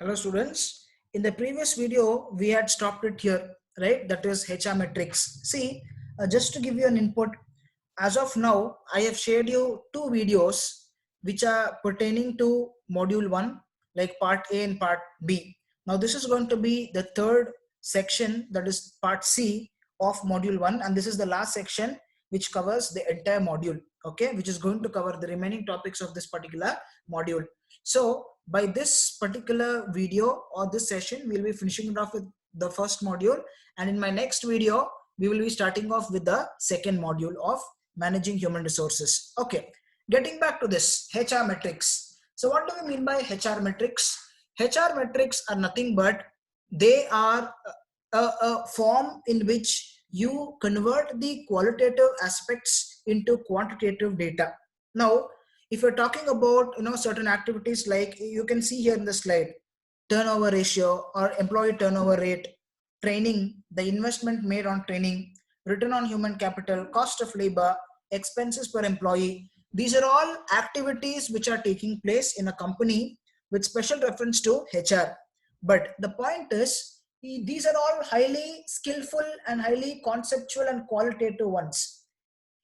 Hello students. In the previous video, we had stopped it here, right? That is HR metrics. See, just to give you an input, as of now, I have shared you two videos which are pertaining to module 1, like part A and part B. Now this is going to be the third section, that is part C of module 1, and this is the last section which covers the entire module, okay, which is going to cover the remaining topics of this particular module. So by this particular video or this session, we'll be finishing it off with the first module, and in my next video we will be starting off with the second module of managing human resources. Okay, getting back to this HR metrics. So what do we mean by HR metrics? HR metrics are nothing but they are a form in which you convert the qualitative aspects into quantitative data. Now if you're talking about certain activities, like you can see here in the slide, turnover ratio or employee turnover rate, training, the investment made on training, return on human capital, cost of labor, expenses per employee, these are all activities which are taking place in a company with special reference to HR. But the point is, these are all highly skillful and highly conceptual and qualitative ones.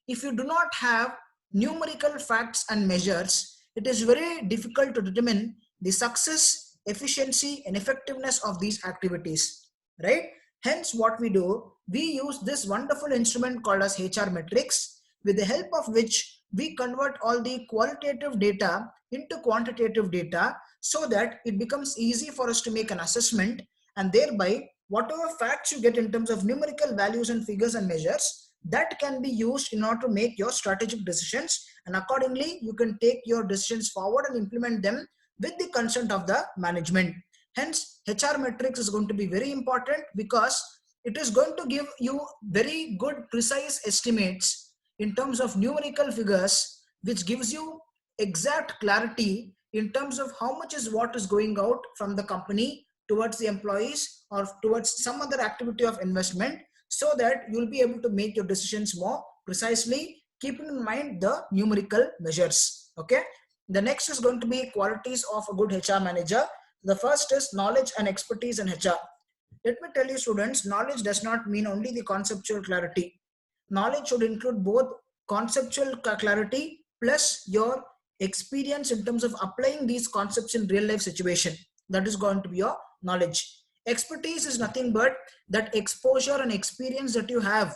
If you do not have numerical facts and measures, it is very difficult to determine the success, efficiency, and effectiveness of these activities, right? Hence, what we do, we use this wonderful instrument called as HR metrics, with the help of which we convert all the qualitative data into quantitative data so that it becomes easy for us to make an assessment, and thereby whatever facts you get in terms of numerical values and figures and measures, that can be used in order to make your strategic decisions, and accordingly you can take your decisions forward and implement them with the consent of the management. Hence HR metrics is going to be very important because it is going to give you very good precise estimates in terms of numerical figures, which gives you exact clarity in terms of how much is what is going out from the company towards the employees or towards some other activity of investment, so that you'll be able to make your decisions more precisely, keeping in mind the numerical measures. Okay, the next is going to be qualities of a good HR manager. The first is knowledge and expertise in HR. Let me tell you students, knowledge does not mean only the conceptual clarity. Knowledge should include both conceptual clarity plus your experience in terms of applying these concepts in real life situation. That is going to be your knowledge. Expertise is nothing but that exposure and experience that you have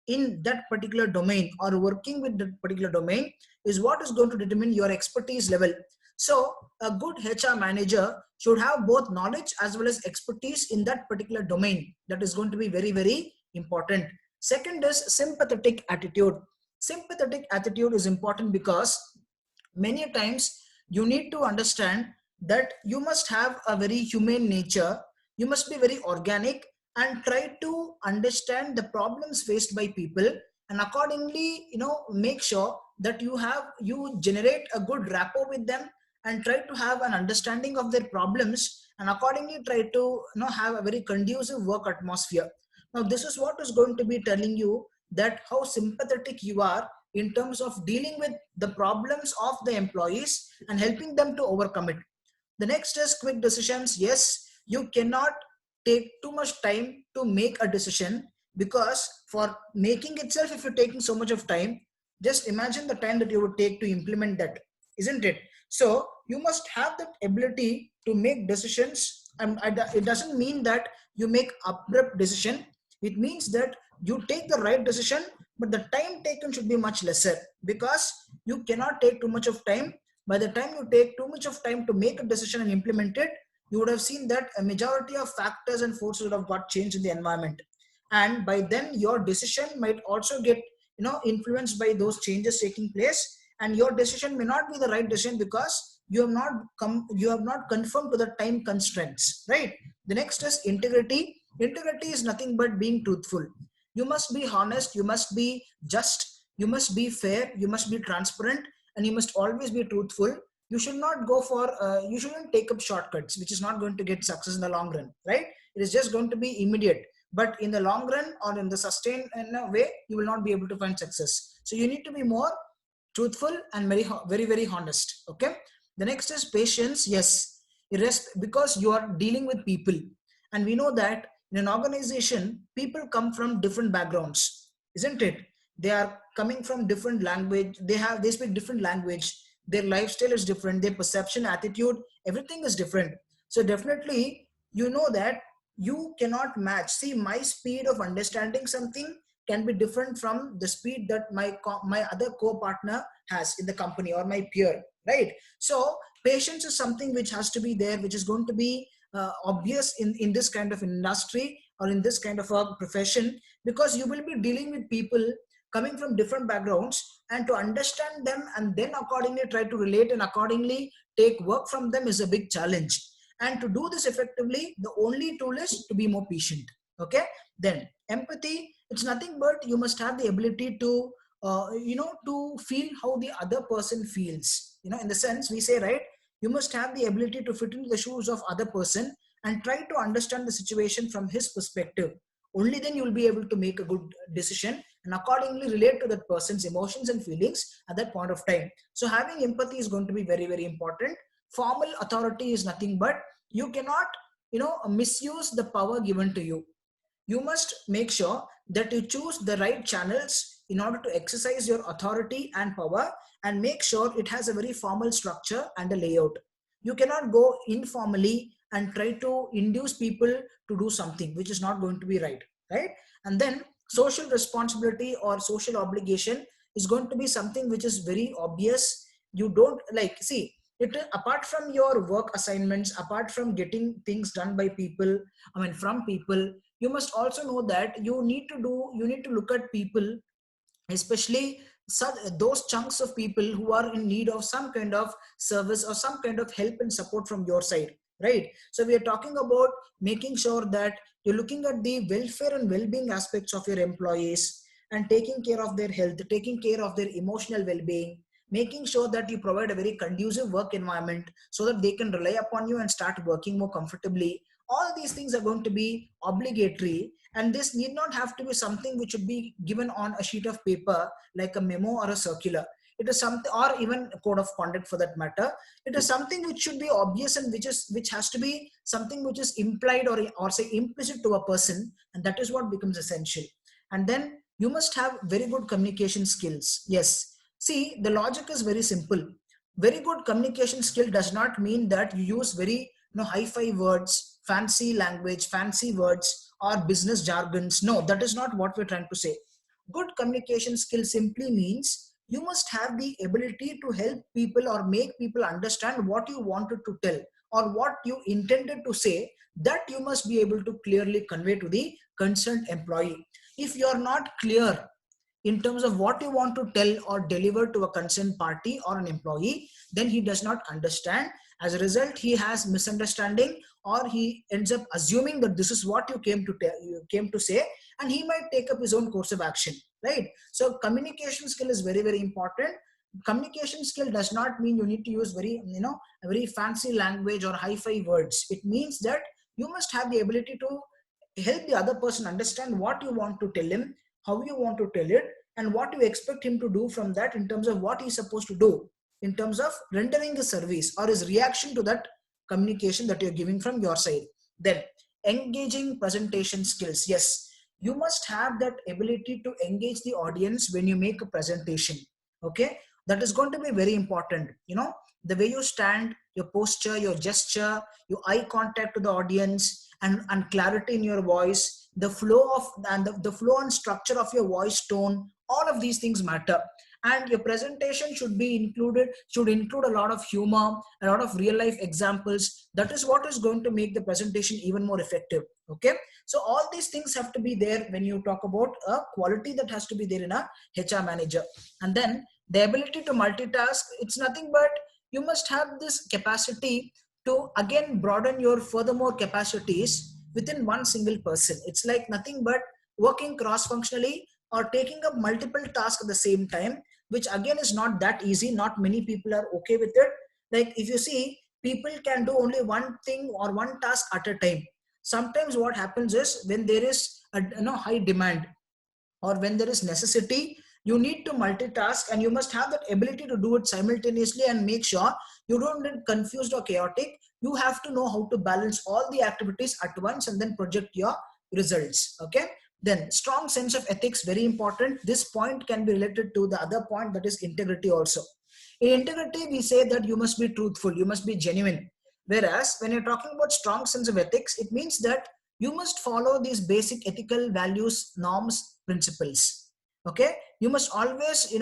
in that particular domain or working with that particular domain is what is going to determine your expertise level. So a good HR manager should have both knowledge as well as expertise in that particular domain. That is going to be very, very important. Second is sympathetic attitude. Sympathetic attitude is important because many times you need to understand that you must have a very humane nature. You must be very organic and try to understand the problems faced by people, and accordingly make sure that you generate a good rapport with them and try to have an understanding of their problems, and accordingly try to have a very conducive work atmosphere. Now this is what is going to be telling you that how sympathetic you are in terms of dealing with the problems of the employees and helping them to overcome it. The next is quick decisions. Yes, you cannot take too much time to make a decision, because for making itself, if you're taking so much of time, just imagine the time that you would take to implement that, isn't it? So you must have that ability to make decisions, and it doesn't mean that you make abrupt decision. It means that you take the right decision, but the time taken should be much lesser, because you cannot take too much of time. By the time you take too much of time to make a decision and implement it, you would have seen that a majority of factors and forces would have got changed in the environment, and by then your decision might also get influenced by those changes taking place, and your decision may not be the right decision because you have not conformed to the time constraints, right? The next is integrity. Integrity is nothing but being truthful. You must be honest, you must be just, you must be fair, you must be transparent, and you must always be truthful. You should not go for you shouldn't take up shortcuts, which is not going to get success in the long run, right? It is just going to be immediate, but in the long run or in the sustained way, you will not be able to find success. So you need to be more truthful and very very honest. Okay, the next is patience. Yes, because you are dealing with people. And we know that in an organization, people come from different backgrounds, isn't it? They are coming from different language. They speak different language. Their lifestyle is different. Their perception, attitude, everything is different. So definitely, you know that you cannot match. See, my speed of understanding something can be different from the speed that my other co-partner has in the company or my peer, right? So patience is something which has to be there, which is going to be obvious in this kind of industry or in this kind of a profession, because you will be dealing with people coming from different backgrounds, and to understand them and then accordingly try to relate and accordingly take work from them is a big challenge. And to do this effectively, the only tool is to be more patient. Okay. Then empathy, it's nothing but you must have the ability to to feel how the other person feels, in the sense we say, right? You must have the ability to fit into the shoes of other person and try to understand the situation from his perspective. Only then you will be able to make a good decision and accordingly relate to that person's emotions and feelings at that point of time. So having empathy is going to be very, very important. Formal authority is nothing but you cannot misuse the power given to you. You must make sure that you choose the right channels in order to exercise your authority and power, and make sure it has a very formal structure and a layout. You cannot go informally and try to induce people to do something which is not going to be right, right? And then social responsibility or social obligation is going to be something which is very obvious. You don't like, see, it apart from your work assignments, apart from getting things done by people, I mean from people, you must also know that you need to look at people, especially those chunks of people who are in need of some kind of service or some kind of help and support from your side, right? So we are talking about making sure that you're looking at the welfare and well-being aspects of your employees and taking care of their health, taking care of their emotional well-being, making sure that you provide a very conducive work environment so that they can rely upon you and start working more comfortably. All these things are going to be obligatory, and this need not have to be something which should be given on a sheet of paper like a memo or a circular. It is something, or even a code of conduct for that matter. It is something which should be obvious, and which has to be something which is implied or say implicit to a person, and that is what becomes essential. And then you must have very good communication skills. Yes, see, the logic is very simple. Very good communication skill does not mean that you use very high-fi words, fancy language, fancy words, or business jargons. No, that is not what we're trying to say. Good communication skill simply means you must have the ability to help people or make people understand what you wanted to tell or what you intended to say. That you must be able to clearly convey to the concerned employee. If you are not clear in terms of what you want to tell or deliver to a concerned party or an employee, then he does not understand. As a result, he has misunderstanding, or he ends up assuming that this is what you came to tell, you came to say, and he might take up his own course of action, right? So communication skill is very, very important. Communication skill does not mean you need to use a very fancy language or hi-fi words. It means that you must have the ability to help the other person understand what you want to tell him, how you want to tell it, and what you expect him to do from that in terms of what he's supposed to do in terms of rendering a service or his reaction to that communication that you're giving from your side. Then engaging presentation skills. Yes, you must have that ability to engage the audience when you make a presentation. Okay, that is going to be very important. The way you stand, your posture, your gesture, your eye contact to the audience, and clarity in your voice, the flow of and the flow and structure of your voice tone, all of these things matter. And your presentation should include a lot of humor, a lot of real life examples. That is what is going to make the presentation even more effective. Okay, so all these things have to be there when you talk about a quality that has to be there in a HR manager. And then the ability to multitask, it's nothing but you must have this capacity to again broaden your furthermore capacities within one single person. It's like nothing but working cross functionally or taking up multiple tasks at the same time, which again is not that easy. Not many people are okay with it. Like if you see, people can do only one thing or one task at a time. Sometimes what happens is when there is a high demand or when there is necessity, you need to multitask, and you must have that ability to do it simultaneously and make sure you don't get confused or chaotic. you have to know how to balance all the activities at once and then project your results. Okay. Then strong sense of ethics, very important. This point can be related to the other point, that is integrity also. In integrity, we say that you must be truthful, you must be genuine. Whereas when you're talking about strong sense of ethics, it means that you must follow these basic ethical values, norms, principles. Okay. You must always,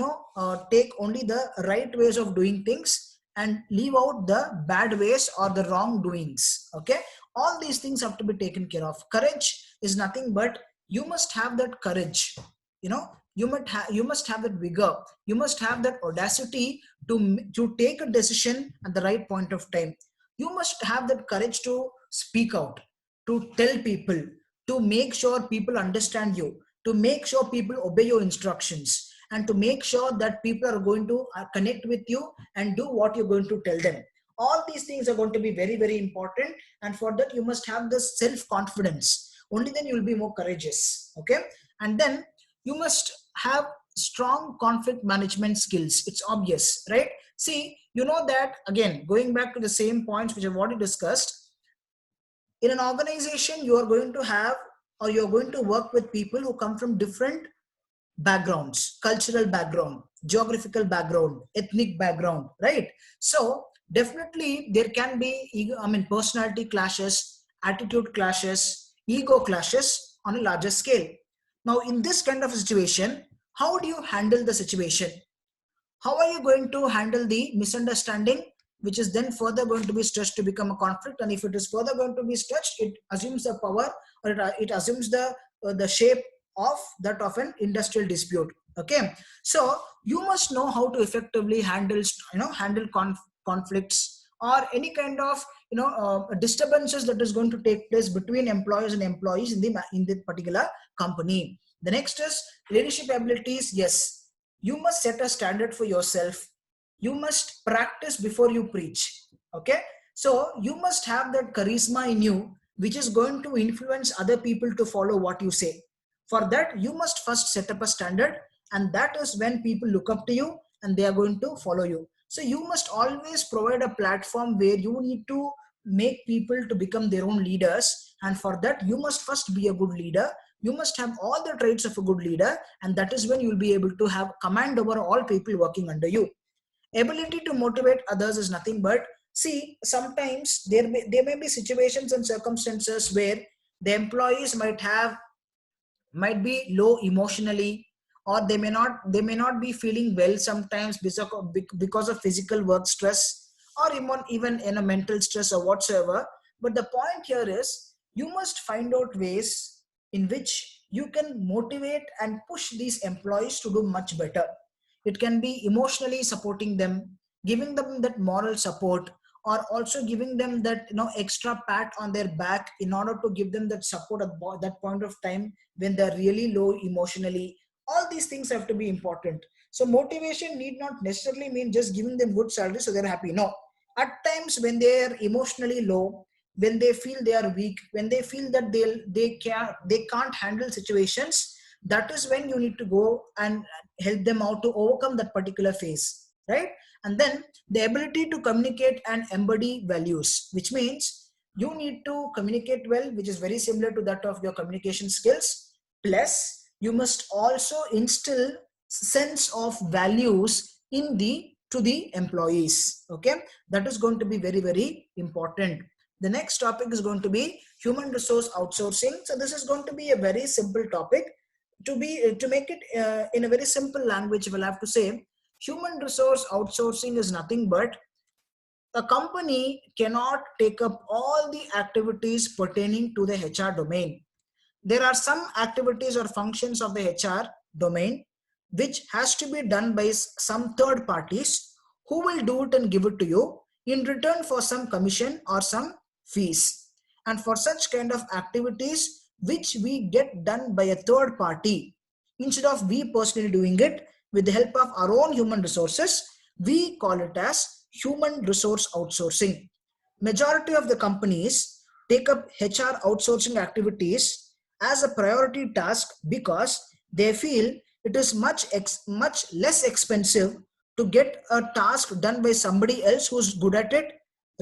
take only the right ways of doing things and leave out the bad ways or the wrongdoings. Okay. All these things have to be taken care of. Courage is nothing but you must have that courage. You know, you must have that vigor. You must have that audacity to take a decision at the right point of time. You must have that courage to speak out, to tell people, to make sure people understand you, to make sure people obey your instructions, and to make sure that people are going to connect with you and do what you're going to tell them. All these things are going to be very, very important. And for that, you must have the self-confidence. Only then you will be more courageous. Okay. And then you must have strong conflict management skills. It's obvious, right? See, you know that, again, going back to the same points which I've already discussed, in an organization, you are going to have, or you're going to work with people who come from different backgrounds, cultural background, geographical background, ethnic background, right? So definitely there can be, personality clashes, attitude clashes, ego clashes on a larger scale. Now, in this kind of situation, how do you handle the situation? How are you going to handle the misunderstanding, which is then further going to be stretched to become a conflict? And if it is further going to be stretched, it assumes the power, or it assumes the shape of that of an industrial dispute. Okay. So you must know how to effectively handle, conflicts or any kind of, disturbances that is going to take place between employers and employees in the particular company. The next is leadership abilities. Yes, you must set a standard for yourself. You must practice before you preach. Okay. So you must have that charisma in you, which is going to influence other people to follow what you say. For that, you must first set up a standard, and that is when people look up to you and they are going to follow you. So you must always provide a platform where you need to make people to become their own leaders. And for that, you must first be a good leader. You must have all the traits of a good leader, and that is when you will be able to have command over all people working under you. Ability to motivate others is nothing but, see, sometimes there may be situations and circumstances where the employees might be low emotionally, or they may not be feeling well sometimes because of physical work stress, or even in a mental stress or whatsoever. But the point here is, you must find out ways in which you can motivate and push these employees to do much better. It can be emotionally supporting them, giving them that moral support, or also giving them that, extra pat on their back in order to give them that support at that point of time when they're really low emotionally. All these things have to be important. So motivation need not necessarily mean just giving them good salary so they're happy. No. At times when they're emotionally low, when they feel they are weak, when they feel that they can't handle situations, that is when you need to go and help them out to overcome that particular phase, right? And then the ability to communicate and embody values, which means you need to communicate well, which is very similar to that of your communication skills. Plus, you must also instill sense of values to the employees. Okay, that is going to be very, very important. The next topic is going to be human resource outsourcing. So this is going to be a very simple topic. To make it in a very simple language, we'll have to say human resource outsourcing is nothing but a company cannot take up all the activities pertaining to the HR domain. There are some activities or functions of the HR domain which has to be done by some third parties who will do it and give it to you in return for some commission or some fees. And for such kind of activities which we get done by a third party, instead of we personally doing it with the help of our own human resources, we call it as human resource outsourcing. Majority of the companies take up HR outsourcing activities as a priority task because they feel it is much less expensive to get a task done by somebody else who's good at it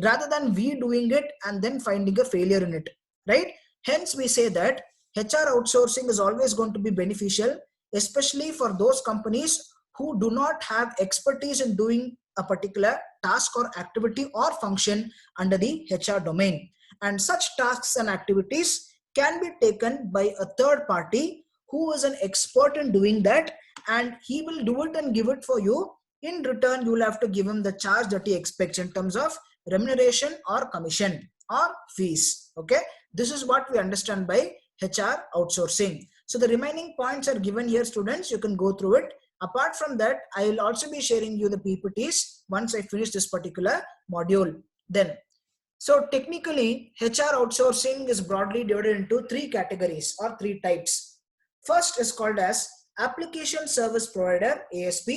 rather than we doing it and then finding a failure in it, right? Hence we say that HR outsourcing is always going to be beneficial, especially for those companies who do not have expertise in doing a particular task or activity or function under the HR domain. And such tasks and activities can be taken by a third party who is an expert in doing that, and he will do it and give it for you. In return, you will have to give him the charge that he expects in terms of remuneration or commission or fees. Okay, this is what we understand by HR outsourcing. So the remaining points are given here, students. You can go through it. Apart from that, I will also be sharing you the PPTs once I finish this particular module. Then, so technically, HR outsourcing is broadly divided into three categories or three types. First is called as application service provider, ASP.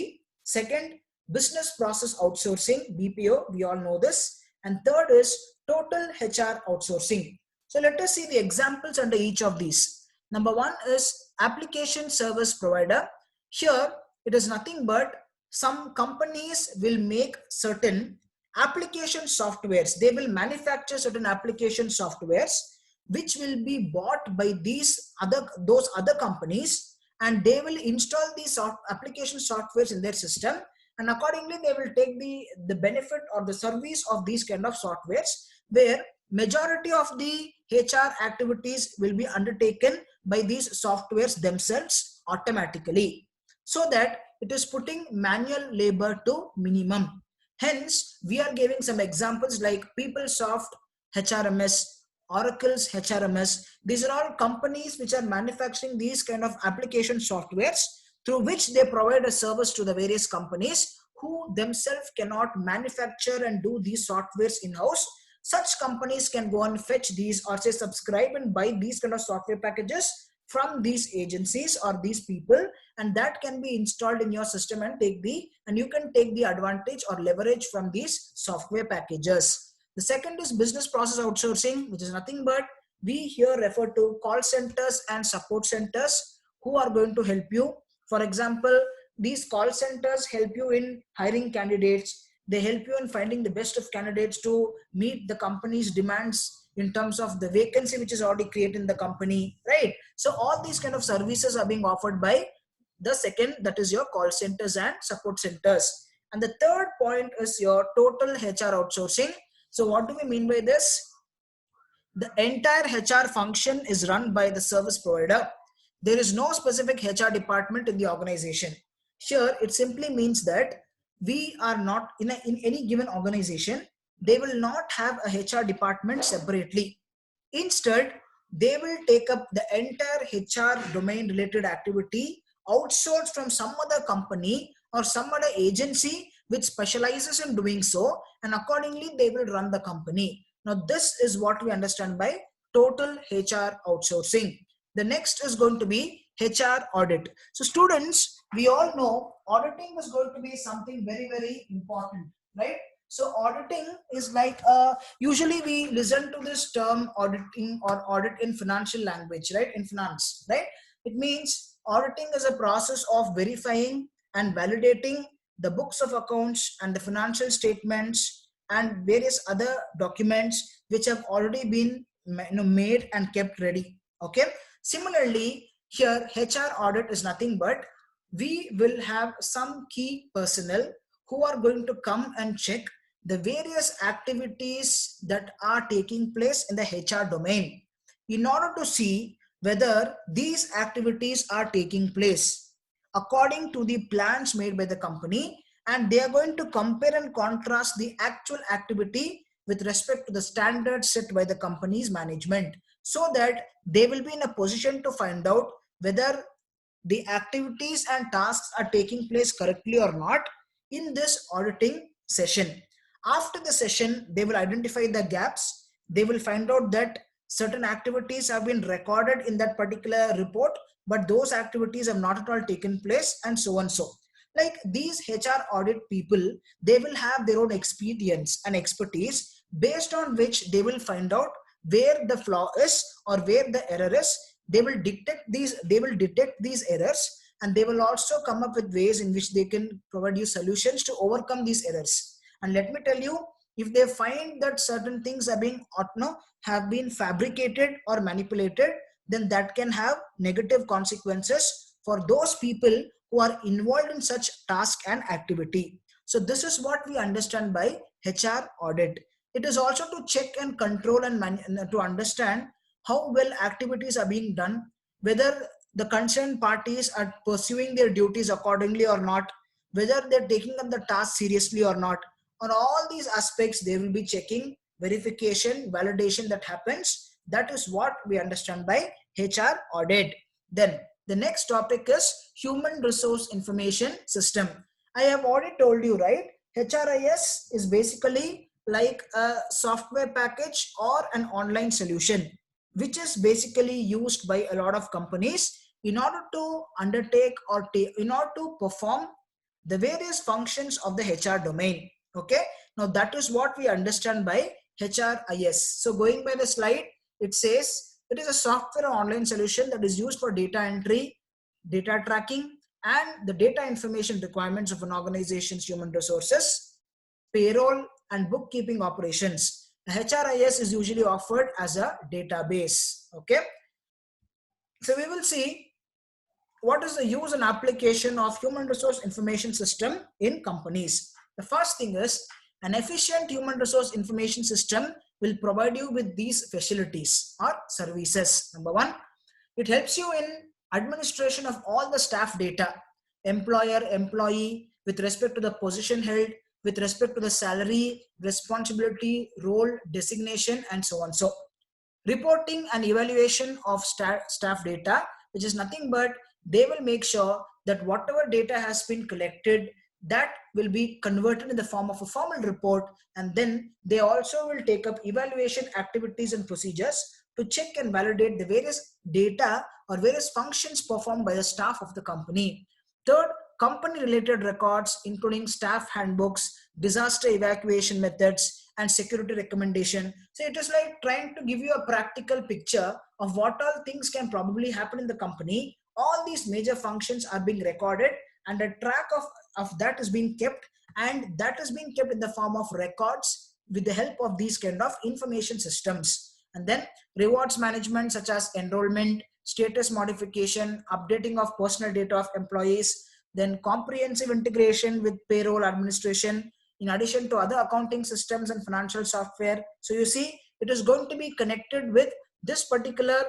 Second, business process outsourcing, BPO. We all know this. And third is total HR outsourcing. So let us see the examples under each of these. Number one is application service provider. Here, it is nothing but some companies will make certain application softwares. They will manufacture certain application softwares which will be bought by those other companies, and they will install these application softwares in their system, and accordingly they will take the benefit or the service of these kind of softwares, where majority of the HR activities will be undertaken by these softwares themselves automatically, so that it is putting manual labor to minimum. Hence, we are giving some examples like PeopleSoft HRMS, Oracle's HRMS. These are all companies which are manufacturing these kind of application softwares through which they provide a service to the various companies who themselves cannot manufacture and do these softwares in-house. Such companies can go and fetch these, or say subscribe and buy these kind of software packages from these agencies or these people, and that can be installed in your system and you can take the advantage or leverage from these software packages. The second is business process outsourcing, which is nothing but we here refer to call centers and support centers who are going to help you. For example, these call centers help you in hiring candidates. They help you in finding the best of candidates to meet the company's demands in terms of the vacancy which is already created in the company, right? So all these kind of services are being offered by the second, that is your call centers and support centers. And the third point is your total HR outsourcing. So what do we mean by this? The entire HR function is run by the service provider. There is no specific HR department in the organization. Here, it simply means that we are not in any given organization, they will not have a HR department separately. Instead, they will take up the entire HR domain related activity outsourced from some other company or some other agency which specializes in doing so, and accordingly they will run the company. Now this is what we understand by total HR outsourcing. The next is going to be HR audit. So students, we all know auditing is going to be something very, very important, right? So auditing is like, usually we listen to this term auditing or audit in financial language, right? In finance, right? It means auditing is a process of verifying and validating the books of accounts and the financial statements and various other documents which have already been made and kept ready. Okay. Similarly, here HR audit is nothing but we will have some key personnel who are going to come and check the various activities that are taking place in the HR domain in order to see whether these activities are taking place according to the plans made by the company, and they are going to compare and contrast the actual activity with respect to the standards set by the company's management, so that they will be in a position to find out whether the activities and tasks are taking place correctly or not in this auditing session. After the session, they will identify the gaps. They will find out that certain activities have been recorded in that particular report, but those activities have not at all taken place, and so on. So like these HR audit people, they will have their own experience and expertise based on which they will find out where the flaw is or where the error is. They will detect these errors, and they will also come up with ways in which they can provide you solutions to overcome these errors. And let me tell you, if they find that certain things are being have been fabricated or manipulated, then that can have negative consequences for those people who are involved in such task and activity. So this is what we understand by HR audit. It is also to check and control and to understand how well activities are being done, whether the concerned parties are pursuing their duties accordingly or not, whether they're taking up the task seriously or not. On all these aspects, they will be checking verification, validation that happens. That is what we understand by HR audit. Then the next topic is human resource information system. I have already told you, right? HRIS is basically like a software package or an online solution, which is basically used by a lot of companies in order to undertake or in order to perform the various functions of the HR domain. Okay, now that is what we understand by HRIS. So going by the slide, it says it is a software or online solution that is used for data entry, data tracking, and the data information requirements of an organization's human resources, payroll, and bookkeeping operations. HRIS is usually offered as a database. Okay, so we will see what is the use and application of human resource information system in companies. The first thing is an efficient human resource information system will provide you with these facilities or services. Number one, it helps you in administration of all the staff data, employer, employee, with respect to the position held, with respect to the salary, responsibility, role, designation, and so on. So reporting and evaluation of staff data, which is nothing but they will make sure that whatever data has been collected, that will be converted in the form of a formal report, and then they also will take up evaluation activities and procedures to check and validate the various data or various functions performed by the staff of the company. Third, company related records including staff handbooks, disaster evacuation methods, and security recommendation. So it is like trying to give you a practical picture of what all things can probably happen in the company. All these major functions are being recorded, and a track of that is being kept, and that is being kept in the form of records with the help of these kind of information systems. And then rewards management such as enrollment, status modification, updating of personal data of employees, then comprehensive integration with payroll administration, in addition to other accounting systems and financial software. So you see, it is going to be connected with this particular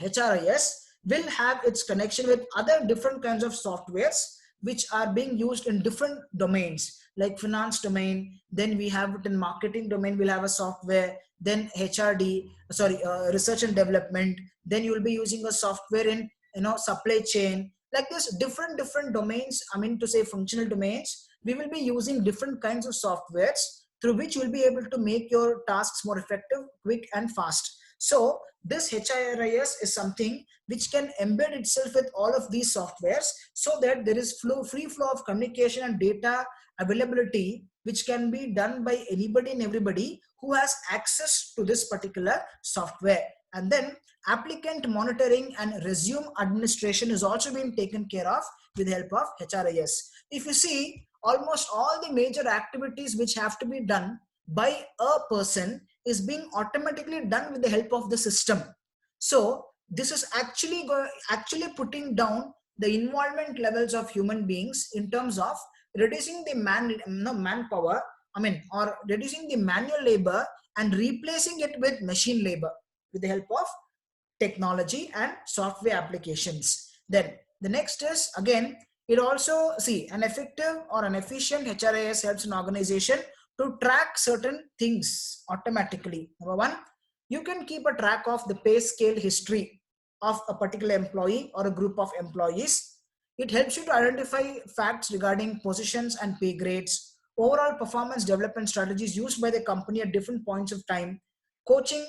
HRIS will have its connection with other different kinds of softwares which are being used in different domains, like finance domain. Then we have it in marketing domain, we'll have a software. Then research and development. Then you will be using a software in supply chain. Like this, different domains. I mean to say functional domains. We will be using different kinds of softwares through which you will be able to make your tasks more effective, quick, and fast. So this HRIS is something which can embed itself with all of these softwares, so that there is free flow of communication and data availability, which can be done by anybody and everybody who has access to this particular software. And then applicant monitoring and resume administration is also being taken care of with the help of HRIS. If you see, almost all the major activities which have to be done by a person is being automatically done with the help of the system. So this is actually putting down the involvement levels of human beings in terms of reducing the manpower, or reducing the manual labor and replacing it with machine labor with the help of technology and software applications. Then the next is, again, it also an effective or an efficient HRIS helps an organization to track certain things automatically. Number one, you can keep a track of the pay scale history of a particular employee or a group of employees. It helps you to identify facts regarding positions and pay grades, overall performance development strategies used by the company at different points of time, coaching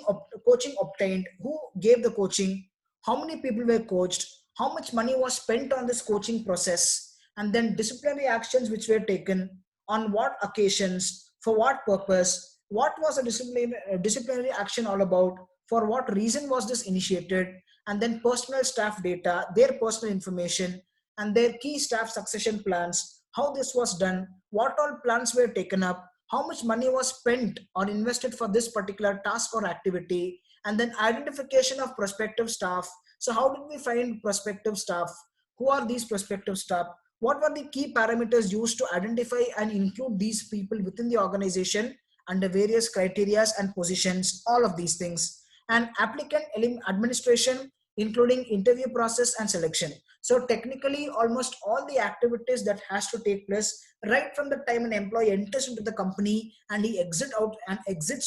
obtained, who gave the coaching, how many people were coached, how much money was spent on this coaching process, and then disciplinary actions which were taken, on what occasions, for what purpose, what was a disciplinary action all about, for what reason was this initiated, and then personal staff data, their personal information, and their key staff succession plans, how this was done, what all plans were taken up, how much money was spent or invested for this particular task or activity, and then identification of prospective staff. So how did we find prospective staff? Who are these prospective staff? What were the key parameters used to identify and include these people within the organization under various criteria and positions, all of these things. And applicant administration, including interview process and selection. So technically, almost all the activities that has to take place right from the time an employee enters into the company and he exits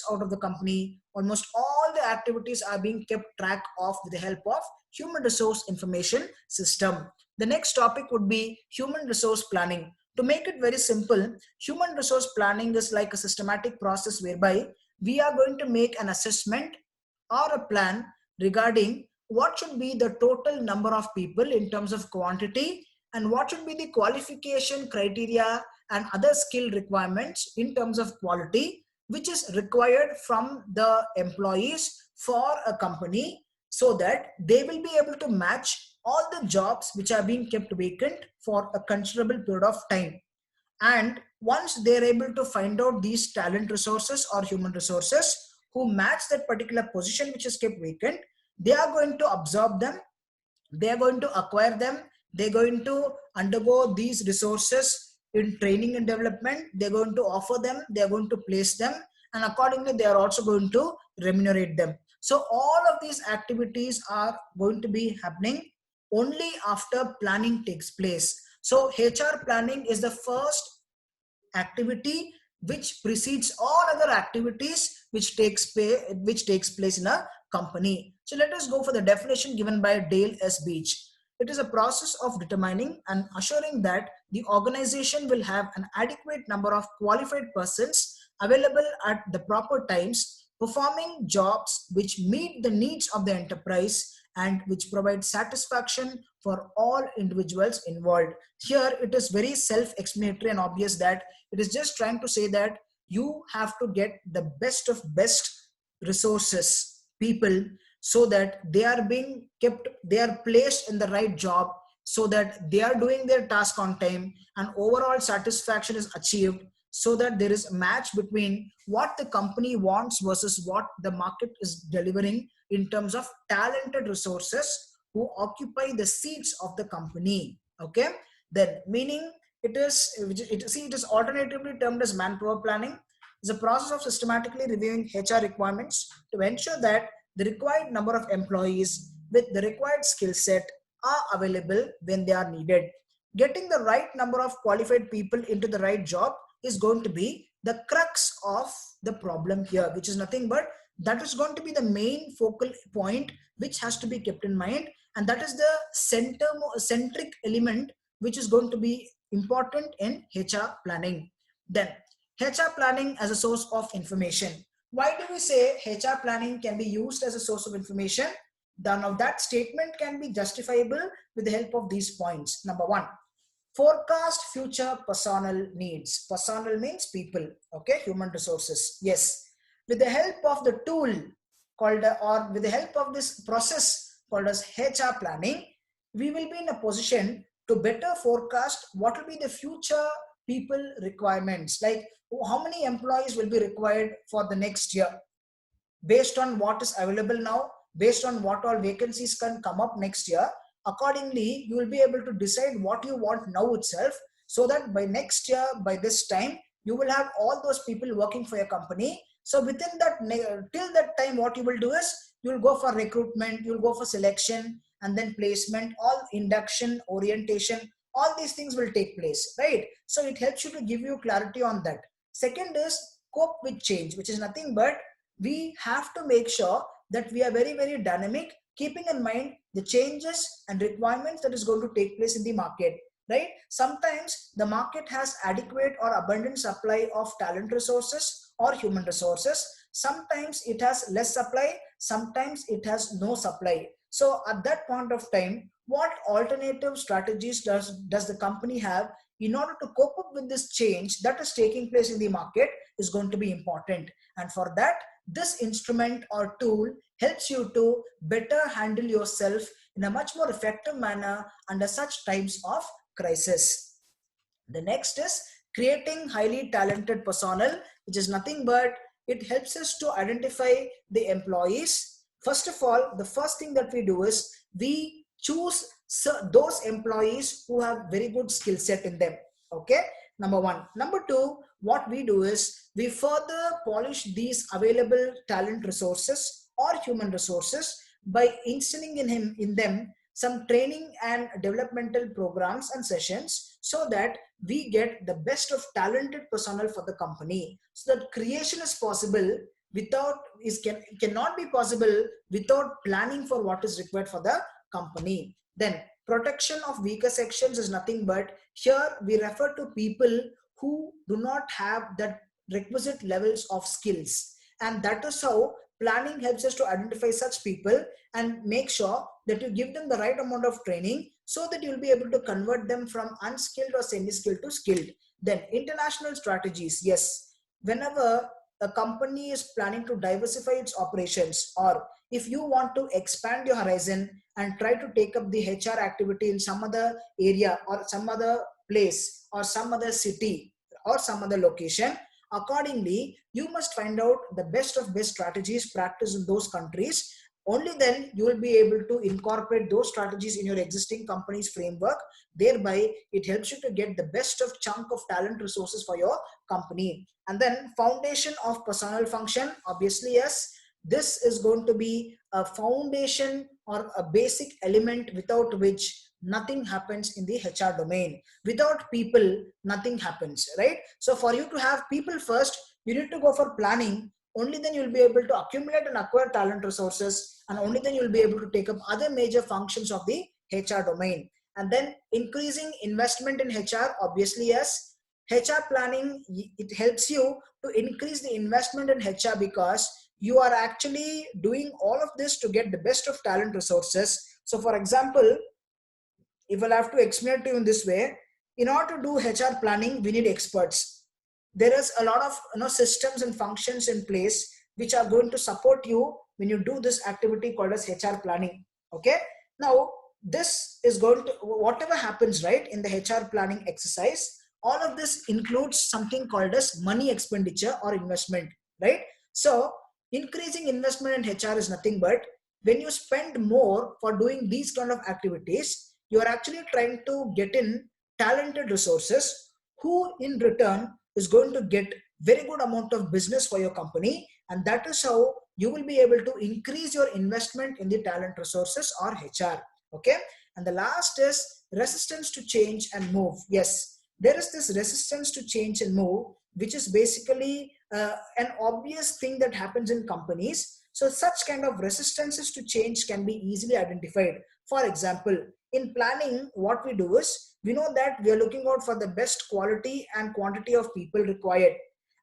out of the company, almost all the activities are being kept track of with the help of human resource information system. The next topic would be human resource planning. To make it very simple, human resource planning is like a systematic process whereby we are going to make an assessment or a plan regarding what should be the total number of people in terms of quantity, and what should be the qualification criteria and other skill requirements in terms of quality, which is required from the employees for a company, so that they will be able to match all the jobs which are being kept vacant for a considerable period of time. And once they're able to find out these talent resources or human resources who match that particular position which is kept vacant, they are going to absorb them, they are going to acquire them, they're going to undergo these resources in training and development, they're going to offer them, they're going to place them, and accordingly they are also going to remunerate them. So all of these activities are going to be happening only after planning takes place. So HR planning is the first activity which precedes all other activities which takes place in a company. So let us go for the definition given by Dale S. Beach. It is a process of determining and assuring that the organization will have an adequate number of qualified persons available at the proper times, performing jobs which meet the needs of the enterprise and which provide satisfaction for all individuals involved. Here it is very self-explanatory and obvious that it is just trying to say that you have to get the best of best resources, people, so that they are being kept, they are placed in the right job, so that they are doing their task on time and overall satisfaction is achieved, so that there is a match between what the company wants versus what the market is delivering in terms of talented resources who occupy the seats of the company. Okay, then meaning it is alternatively termed as manpower planning. It's a process of systematically reviewing HR requirements to ensure that the required number of employees with the required skill set are available when they are needed. Getting the right number of qualified people into the right job is going to be the crux of the problem here, which is nothing but that is going to be the main focal point which has to be kept in mind, and that is the centric element which is going to be important in HR planning. Then HR planning as a source of information. Why do we say HR planning can be used as a source of information? Now that statement can be justifiable with the help of these points. Number one, forecast future personnel needs. Personnel means people, okay, human resources. Yes, with the help of the tool called or with the help of this process called as HR planning, we will be in a position to better forecast what will be the future people requirements, like how many employees will be required for the next year based on what is available now, based on what all vacancies can come up next year. Accordingly, you will be able to decide what you want now itself, so that by next year, by this time, you will have all those people working for your company. So within that, till that time, what you will do is you will go for recruitment, you will go for selection, and then placement, all induction, orientation, all these things will take place, right? So it helps you to give you clarity on that. Second is cope with change, which is nothing but we have to make sure that we are very, very dynamic, keeping in mind the changes and requirements that is going to take place in the market, right? Sometimes the market has adequate or abundant supply of talent resources or human resources. Sometimes it has less supply, sometimes it has no supply. So at that point of time, what alternative strategies does the company have in order to cope up with this change that is taking place in the market is going to be important. And for that, this instrument or tool helps you to better handle yourself in a much more effective manner under such times of crisis. The next is creating highly talented personnel, which is nothing but it helps us to identify the employees. First of all, the first thing that we do is we choose those employees who have very good skill set in them. Okay, number one. Number two, what we do is we further polish these available talent resources or human resources by instilling in them some training and developmental programs and sessions, so that we get the best of talented personnel for the company. So that creation is possible without cannot be possible without planning for what is required for the company. Then protection of weaker sections is nothing but here we refer to people who do not have that requisite levels of skills, and that is how planning helps us to identify such people and make sure that you give them the right amount of training so that you'll be able to convert them from unskilled or semi-skilled to skilled. Then international strategies. Yes, whenever a company is planning to diversify its operations, or if you want to expand your horizon and try to take up the HR activity in some other area or some other place or some other city or some other location, accordingly you must find out the best of best strategies practiced in those countries. Only then you will be able to incorporate those strategies in your existing company's framework. Thereby it helps you to get the best of chunk of talent resources for your company. And then foundation of personal function, obviously yes, this is going to be a foundation or a basic element without which nothing happens in the HR domain. Without people nothing happens, right? So for you to have people first, you need to go for planning. Only then you will be able to accumulate and acquire talent resources, and only then you will be able to take up other major functions of the HR domain. And then increasing investment in HR, obviously yes, HR planning, it helps you to increase the investment in HR because you are actually doing all of this to get the best of talent resources. So for example, if I'll have to explain it to you in this way, in order to do HR planning, we need experts. There is a lot of systems and functions in place which are going to support you when you do this activity called as HR planning. Okay. Now, this is going to, whatever happens right in the HR planning exercise, all of this includes something called as money expenditure or investment, right? So increasing investment in HR is nothing but when you spend more for doing these kind of activities, you are actually trying to get in talented resources who in return is going to get very good amount of business for your company, and that is how you will be able to increase your investment in the talent resources or HR. Okay. And the last is resistance to change and move. Yes, there is this resistance to change and move, which is basically an obvious thing that happens in companies. So such kind of resistances to change can be easily identified. For example, in planning, what we do is we know that we are looking out for the best quality and quantity of people required.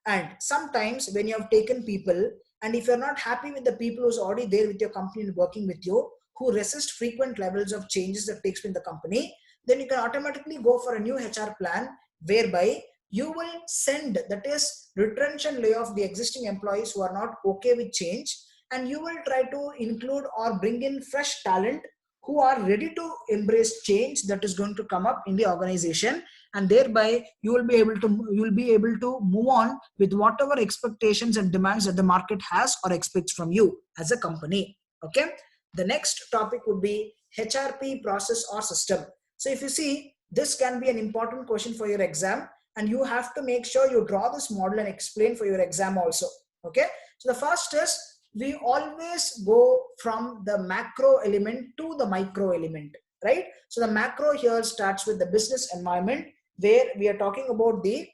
And sometimes when you have taken people, and if you're not happy with the people who's already there with your company and working with you, who resist frequent levels of changes that takes in the company, then you can automatically go for a new HR plan whereby you will send, that is retrench and lay off the existing employees who are not okay with change, and you will try to include or bring in fresh talent who are ready to embrace change that is going to come up in the organization, and thereby you will be able to move on with whatever expectations and demands that the market has or expects from you as a company. Okay. The next topic would be HRP process or system. So if you see, this can be an important question for your exam, and you have to make sure you draw this model and explain for your exam also. Okay. So the first is we always go from the macro element to the micro element, right? So the macro here starts with the business environment, where we are talking about the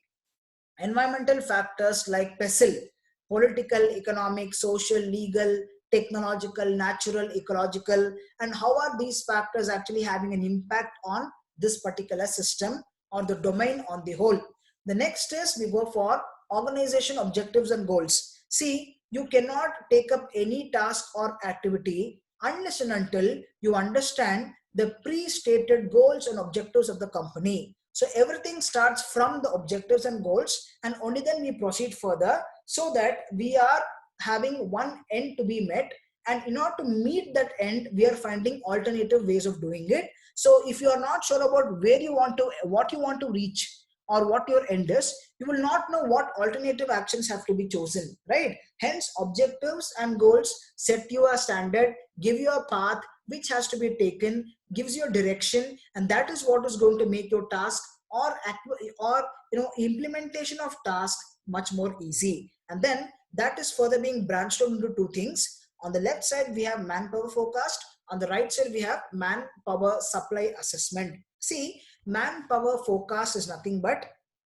environmental factors like PESIL, political, economic, social, legal, technological, natural, ecological, and how are these factors actually having an impact on this particular system or the domain on the whole. The next is we go for organization objectives and goals. See, you cannot take up any task or activity unless and until you understand the pre-stated goals and objectives of the company. So everything starts from the objectives and goals, and only then we proceed further, so that we are having one end to be met, and in order to meet that end we are finding alternative ways of doing it. So if you are not sure about where you want to, what you want to reach, or what your end is, you will not know what alternative actions have to be chosen, right? Hence, objectives and goals set you a standard, give you a path which has to be taken, gives you a direction, and that is what is going to make your task or implementation of task much more easy. And then that is further being branched out into two things. On the left side, we have manpower forecast. On the right side, we have manpower supply assessment. See, manpower forecast is nothing but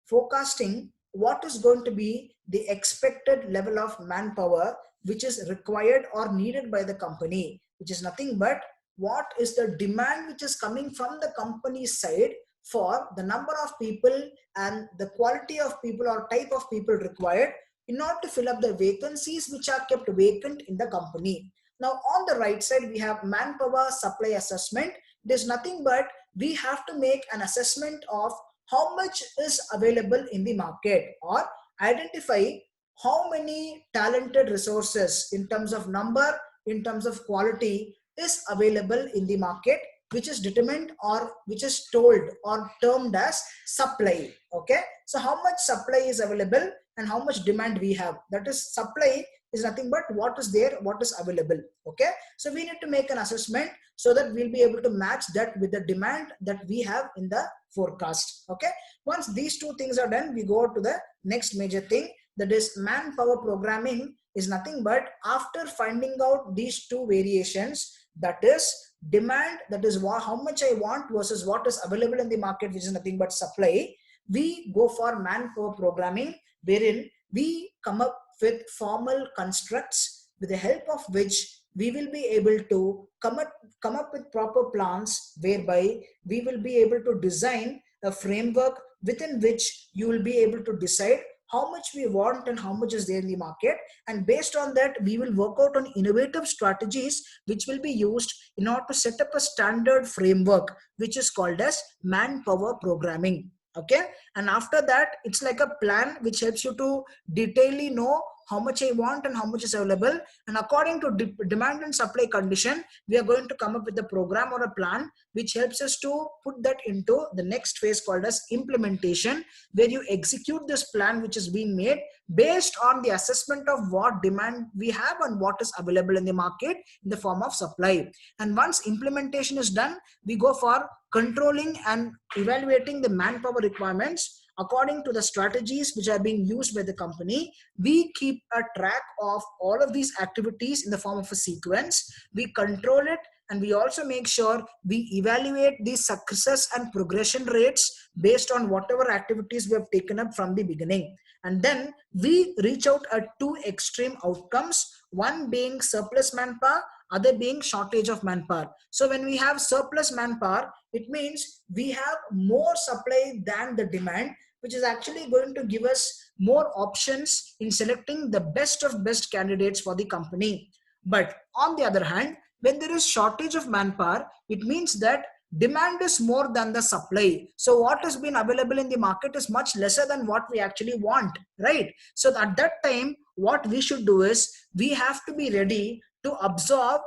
forecasting what is going to be the expected level of manpower which is required or needed by the company, which is nothing but what is the demand which is coming from the company's side for the number of people and the quality of people or type of people required in order to fill up the vacancies which are kept vacant in the company. Now, on the right side, we have manpower supply assessment. It is nothing but we have to make an assessment of how much is available in the market, or identify how many talented resources in terms of number, in terms of quality is available in the market, which is determined or which is told or termed as supply. Okay, so how much supply is available and how much demand we have, that is supply is nothing but what is there, what is available. Okay, so we need to make an assessment so that we'll be able to match that with the demand that we have in the forecast. Okay, once these two things are done, we go to the next major thing, that is manpower programming. Is nothing but after finding out these two variations, that is demand, that is how much I want versus what is available in the market, which is nothing but supply, we go for manpower programming, wherein we come up with formal constructs with the help of which we will be able to come up with proper plans, whereby we will be able to design a framework within which you will be able to decide how much we want and how much is there in the market, and based on that we will work out on innovative strategies which will be used in order to set up a standard framework which is called as manpower programming. Okay, and after that it's like a plan which helps you to detailedly know how much I want and how much is available, and according to demand and supply condition, we are going to come up with a program or a plan which helps us to put that into the next phase called as implementation, where you execute this plan which is being made based on the assessment of what demand we have and what is available in the market in the form of supply. And once implementation is done, we go for controlling and evaluating the manpower requirements according to the strategies which are being used by the company. We keep a track of all of these activities in the form of a sequence. We control it, and we also make sure we evaluate the success and progression rates based on whatever activities we have taken up from the beginning. And then we reach out at two extreme outcomes, one being surplus manpower, other being shortage of manpower. So when we have surplus manpower, it means we have more supply than the demand, which is actually going to give us more options in selecting the best of best candidates for the company. But on the other hand, when there is shortage of manpower, it means that demand is more than the supply. So what has been available in the market is much lesser than what we actually want, right? So at that time, what we should do is we have to be ready to absorb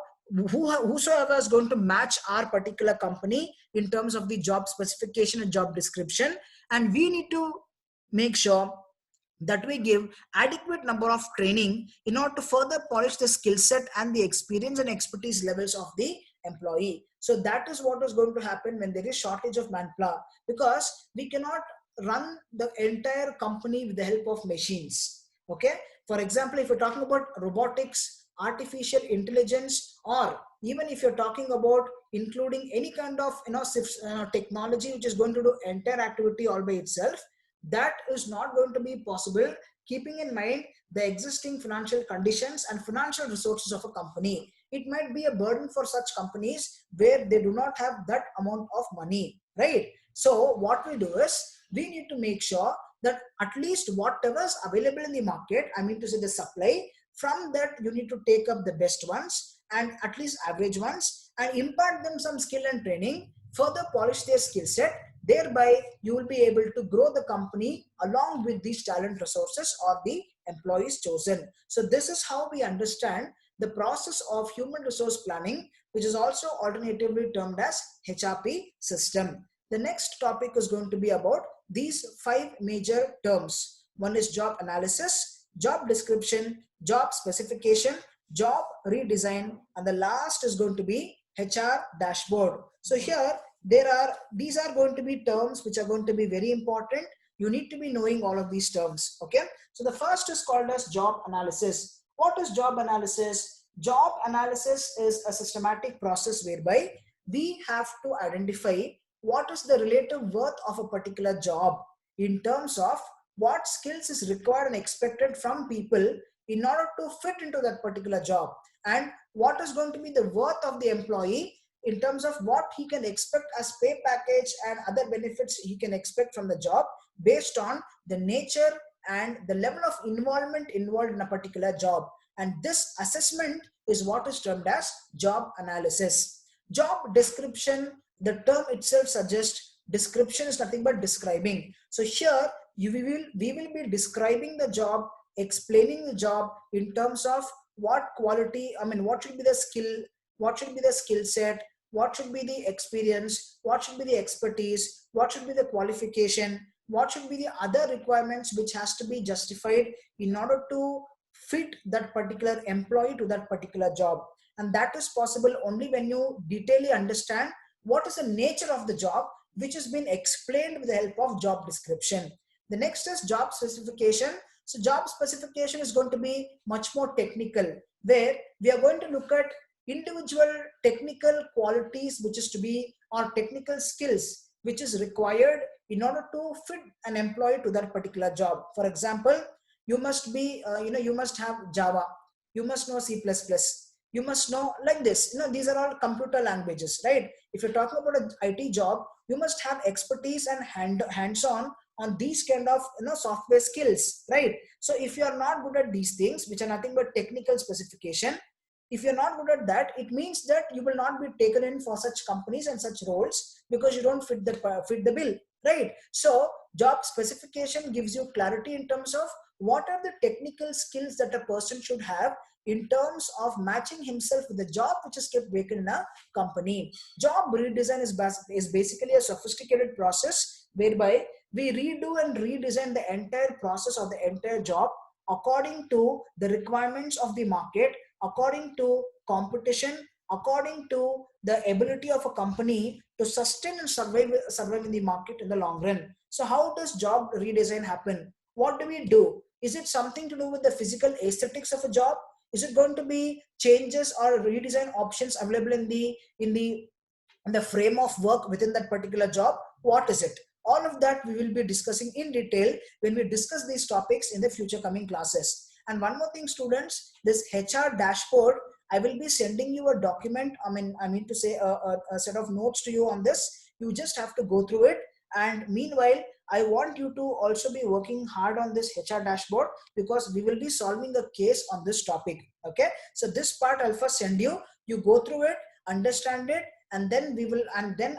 whosoever is going to match our particular company in terms of the job specification and job description. And we need to make sure that we give adequate number of training in order to further polish the skill set and the experience and expertise levels of the employee. So that is what is going to happen when there is shortage of manpower, because we cannot run the entire company with the help of machines. Okay, for example, if you're talking about robotics, artificial intelligence, or even if you're talking about including any kind of technology which is going to do entire activity all by itself, that is not going to be possible, keeping in mind the existing financial conditions and financial resources of a company. It might be a burden for such companies where they do not have that amount of money, right? So what we do is we need to make sure that at least whatever is available in the market, I mean to say the supply, from that you need to take up the best ones and at least average ones and impart them some skill and training, further polish their skill set. Thereby, you will be able to grow the company along with these talent resources or the employees chosen. So this is how we understand the process of human resource planning, which is also alternatively termed as HRP system. The next topic is going to be about these 5 major terms. One is job analysis, job description, job specification, job redesign, and the last is going to be HR dashboard. So here these are going to be terms which are going to be very important. You need to be knowing all of these terms. Okay. So the first is called as job analysis. What is job analysis? Job analysis is a systematic process whereby we have to identify what is the relative worth of a particular job in terms of what skills is required and expected from people in order to fit into that particular job, and what is going to be the worth of the employee in terms of what he can expect as pay package and other benefits he can expect from the job based on the nature and the level of involvement involved in a particular job. And this assessment is what is termed as job analysis. Job description, the term itself suggests description is nothing but describing. So here we will be describing the job, explaining the job in terms of what quality, what should be the skill, what should be the skill set, what should be the experience, what should be the expertise, what should be the qualification, what should be the other requirements which has to be justified in order to fit that particular employee to that particular job. And that is possible only when you detailedly understand what is the nature of the job, which has been explained with the help of job description. The next is job specification. So job specification is going to be much more technical, where we are going to look at individual technical qualities which is to be, or technical skills which is required in order to fit an employee to that particular job. For example, you must be you must have Java, you must know C++, you must know like this, these are all computer languages, right? If you're talking about an IT job, you must have expertise and hands-on on these kind of software skills, right? So if you are not good at these things, which are nothing but technical specification, if you're not good at that, it means that you will not be taken in for such companies and such roles because you don't fit the bill, right? So job specification gives you clarity in terms of what are the technical skills that a person should have in terms of matching himself with the job which is kept vacant in a company. Job redesign is basically a sophisticated process whereby we redo and redesign the entire process of the entire job according to the requirements of the market, according to competition, according to the ability of a company to sustain and survive in the market in the long run. So how does job redesign happen? What do we do? Is it something to do with the physical aesthetics of a job? Is it going to be changes or redesign options available in the frame of work within that particular job? What is it? All of that we will be discussing in detail when we discuss these topics in the future coming classes. And one more thing, students, this HR dashboard, I will be sending you a document. I mean to say a set of notes to you on this. You just have to go through it. And meanwhile, I want you to also be working hard on this HR dashboard because we will be solving a case on this topic. Okay. So this part I'll first send you. You go through it, understand it, and then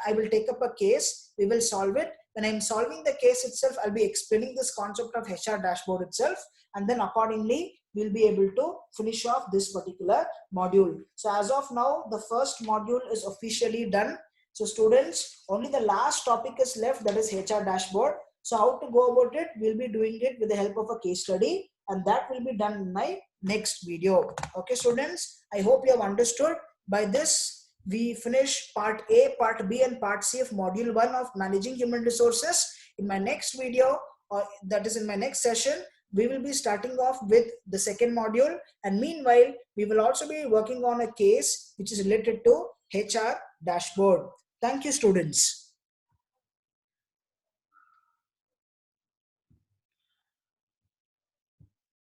I will take up a case. We will solve it. When I'm solving the case itself, I'll be explaining this concept of HR dashboard itself. And then accordingly, we'll be able to finish off this particular module. So as of now, the first module is officially done. So students, only the last topic is left, that is HR dashboard. So how to go about it? We'll be doing it with the help of a case study, and that will be done in my next video. Okay, students, I hope you have understood. By this, we finish part A, part B, and part C of module 1 of managing human resources. In my next video, or that is in my next session, we will be starting off with the second module, and meanwhile we will also be working on a case which is related to HR dashboard. Thank you, students.